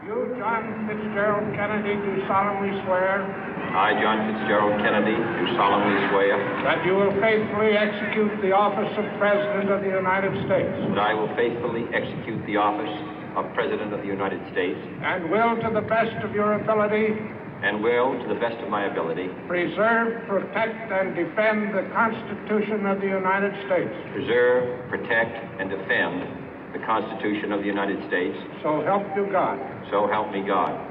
You, John Fitzgerald Kennedy, do solemnly swear. I, John Fitzgerald Kennedy, do solemnly swear. That you will faithfully execute the office of President of the United States. That I will faithfully execute the office of President of the United States. And will, to the best of your ability. And will, to the best of my ability. Preserve, protect, and defend the Constitution of the United States. Preserve, protect, and defend the Constitution of the United States. So help you God. So help me God.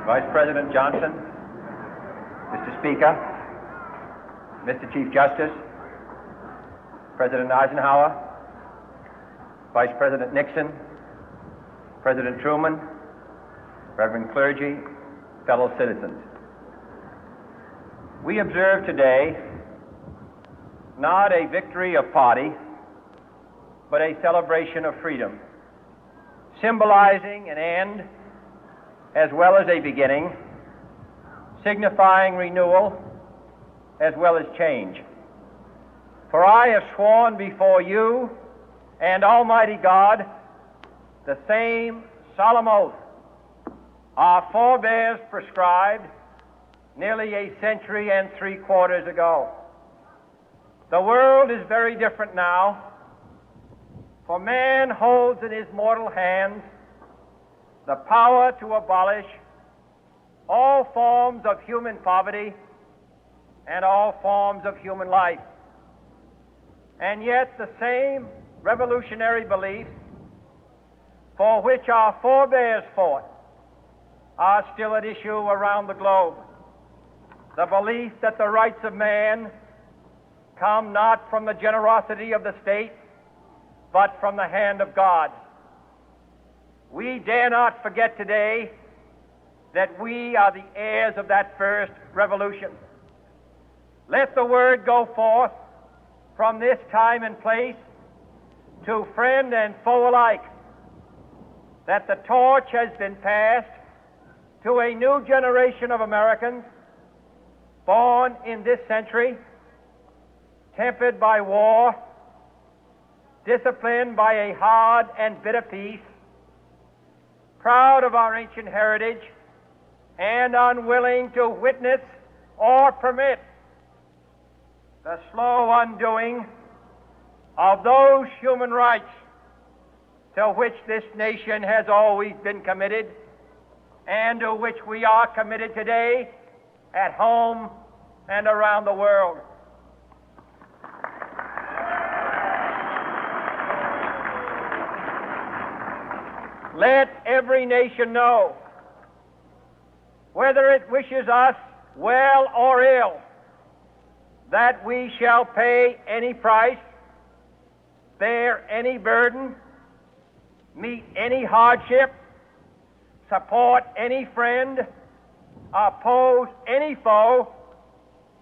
Vice President Johnson, Mr. Speaker, Mr. Chief Justice, President Eisenhower, Vice President Nixon, President Truman, Reverend clergy, fellow citizens. We observe today not a victory of party, but a celebration of freedom, symbolizing an end as well as a beginning, signifying renewal as well as change. For I have sworn before you and Almighty God the same solemn oath our forebears prescribed nearly a century and 3/4 ago. The world is very different now, for man holds in his mortal hands the power to abolish all forms of human poverty and all forms of human life. And yet the same revolutionary beliefs for which our forebears fought are still at issue around the globe. The belief that the rights of man come not from the generosity of the state, but from the hand of God. We dare not forget today that we are the heirs of that first revolution. Let the word go forth from this time and place to friend and foe alike that the torch has been passed to a new generation of Americans born in this century, tempered by war, disciplined by a hard and bitter peace, proud of our ancient heritage, and unwilling to witness or permit the slow undoing of those human rights to which this nation has always been committed and to which we are committed today at home and around the world. Let every nation know, whether it wishes us well or ill, that we shall pay any price, bear any burden, meet any hardship, support any friend, oppose any foe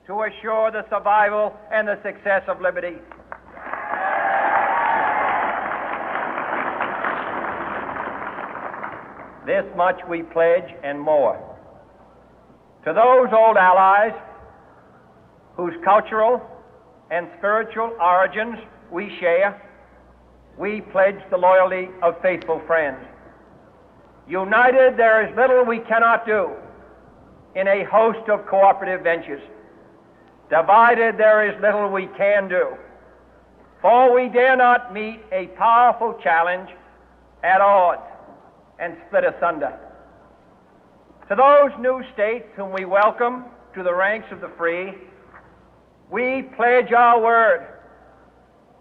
to assure the survival and the success of liberty. This much we pledge and more. To those old allies whose cultural and spiritual origins we share, we pledge the loyalty of faithful friends. United, there is little we cannot do in a host of cooperative ventures. Divided, there is little we can do, for we dare not meet a powerful challenge at odds and split asunder. To those new states whom we welcome to the ranks of the free, we pledge our word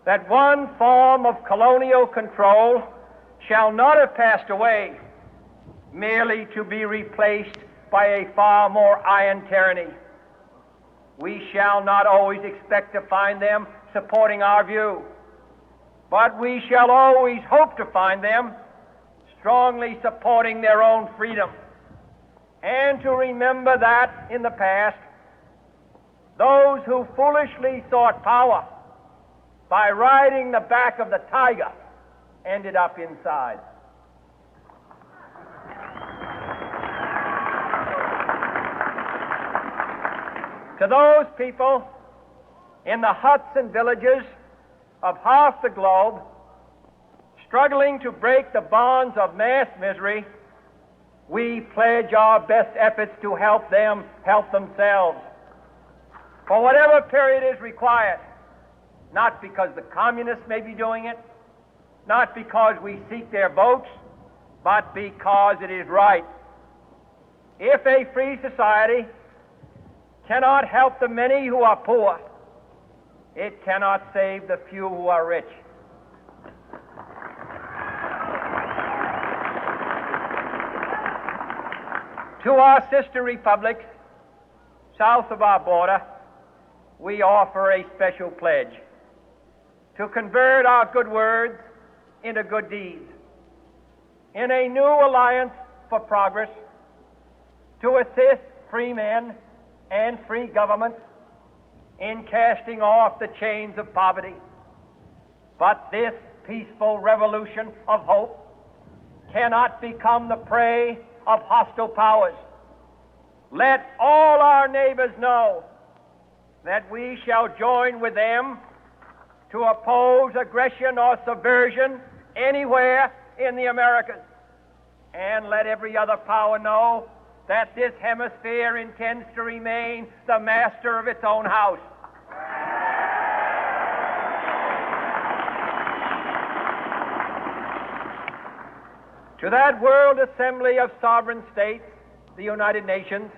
that one form of colonial control shall not have passed away, merely to be replaced by a far more iron tyranny. We shall not always expect to find them supporting our view, but we shall always hope to find them strongly supporting their own freedom, and to remember that in the past, those who foolishly sought power by riding the back of the tiger ended up inside. To those people in the huts and villages of half the globe struggling to break the bonds of mass misery, we pledge our best efforts to help them help themselves for whatever period is required, not because the communists may be doing it, not because we seek their votes, but because it is right. If a free society cannot help the many who are poor, it cannot save the few who are rich. To our sister republics south of our border, we offer a special pledge to convert our good words into good deeds, in a new alliance for progress, to assist free men and free governments in casting off the chains of poverty. But this peaceful revolution of hope cannot become the prey of hostile powers. Let all our neighbors know that we shall join with them to oppose aggression or subversion anywhere in the Americas. And let every other power know that this hemisphere intends to remain the master of its own house. To that World Assembly of Sovereign States, the United Nations,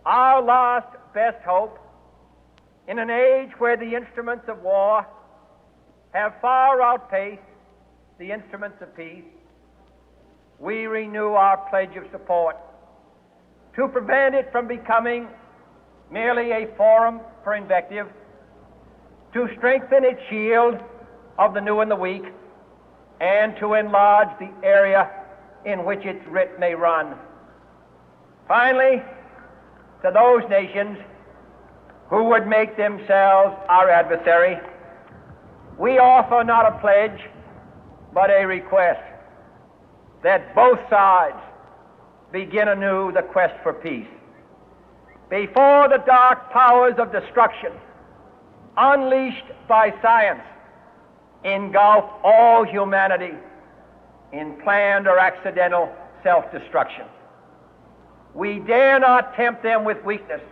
our last best hope, in an age where the instruments of war have far outpaced the instruments of peace, we renew our pledge of support to prevent it from becoming merely a forum for invective, to strengthen its shield of the new and the weak, and to enlarge the area in which its writ may run. Finally, to those nations who would make themselves our adversary, we offer not a pledge, but a request that both sides begin anew the quest for peace. Before the dark powers of destruction, unleashed by science, engulf all humanity in planned or accidental self-destruction, we dare not tempt them with weakness,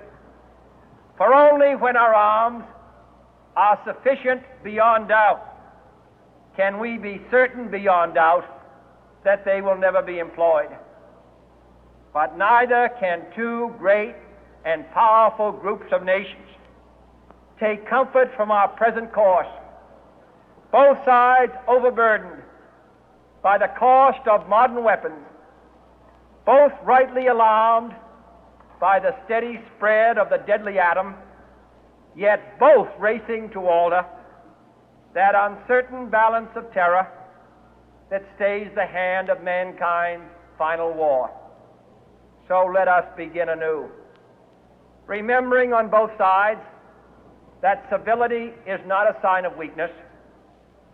for only when our arms are sufficient beyond doubt can we be certain beyond doubt that they will never be employed. But neither can two great and powerful groups of nations take comfort from our present course, both sides overburdened by the cost of modern weapons, both rightly alarmed by the steady spread of the deadly atom, yet both racing to alter that uncertain balance of terror that stays the hand of mankind's final war. So let us begin anew, remembering on both sides that civility is not a sign of weakness,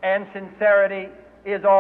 and sincerity is all